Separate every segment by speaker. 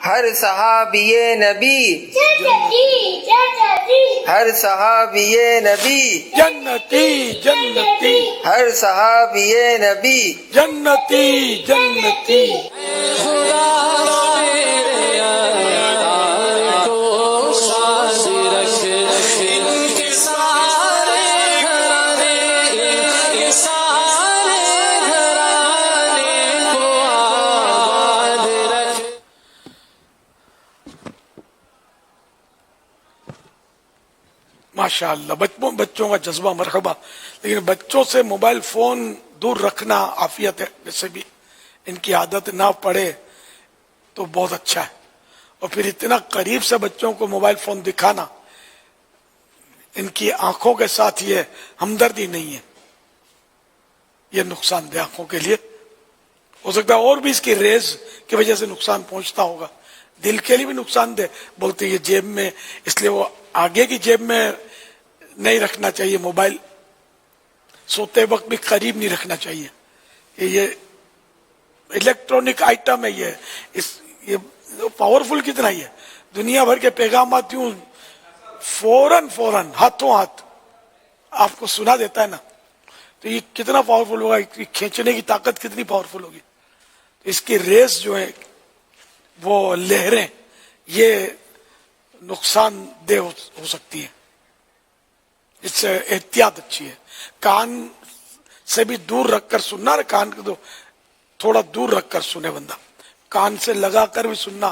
Speaker 1: ہر صحابی نبی ہر صحابی نبی
Speaker 2: جنتی جنتی
Speaker 1: ہر صحابی نبی
Speaker 2: جنتی جنتی ماشاء اللہ بچوں کا جذبہ مرحبا. لیکن بچوں سے موبائل فون دور رکھنا عافیت ہے. جیسے بھی ان کی عادت نہ پڑے تو بہت اچھا ہے. اور پھر اتنا قریب سے بچوں کو موبائل فون دکھانا، ان کی آنکھوں کے ساتھ یہ ہمدردی نہیں ہے، یہ نقصان دہ آنکھوں کے لیے. ہو سکتا ہے اور بھی اس کی ریز کی وجہ سے نقصان پہنچتا ہوگا. دل کے لیے بھی نقصان دہ. بولتے یہ جیب میں، اس لیے وہ آگے کی جیب میں نہیں رکھنا چاہیے موبائل. سوتے وقت بھی قریب نہیں رکھنا چاہیے. یہ الیکٹرانک آئٹم ہے. یہ پاورفل کتنا ہی ہے. دنیا بھر کے پیغامات یوں فوراً ہاتھوں ہاتھ آپ کو سنا دیتا ہے نا. تو یہ کتنا پاورفل ہوگا، کھینچنے کی طاقت کتنی پاورفل ہوگی. اس کی ریس جو ہے، وہ لہریں، یہ نقصان دہ ہو سکتی ہیں. اس سے احتیاط اچھی ہے. کان سے بھی دور رکھ کر سننا. کان کو تو تھوڑا دور رکھ کر سنے بندہ. کان سے لگا کر بھی سننا،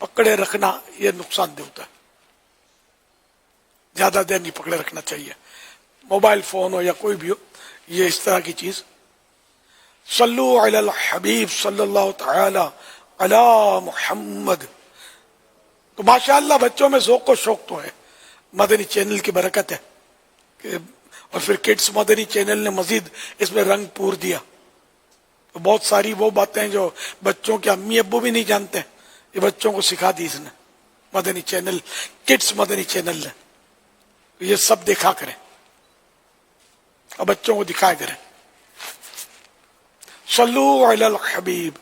Speaker 2: پکڑے رکھنا، یہ نقصان دہ ہوتا ہے. زیادہ دیر نہیں پکڑے رکھنا چاہیے. موبائل فون ہو یا کوئی بھی ہو، یہ اس طرح کی چیز. صلو علی الحبیب صلی اللہ تعالی علی محمد. تو ماشاءاللہ بچوں میں ذوق و شوق تو ہے. مدنی چینل کی برکت ہے. اور پھر کڈس مدنی چینل نے مزید اس میں رنگ پور دیا. تو بہت ساری وہ باتیں جو بچوں کے امی ابو بھی نہیں جانتے، یہ بچوں کو سکھا دی اس نے مدنی چینل، کڈس مدنی چینل نے. یہ سب دیکھا کریں اور بچوں کو دکھایا کریں. صلو علی الحبیب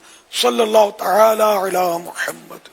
Speaker 2: صلی اللہ تعالی علی محمد.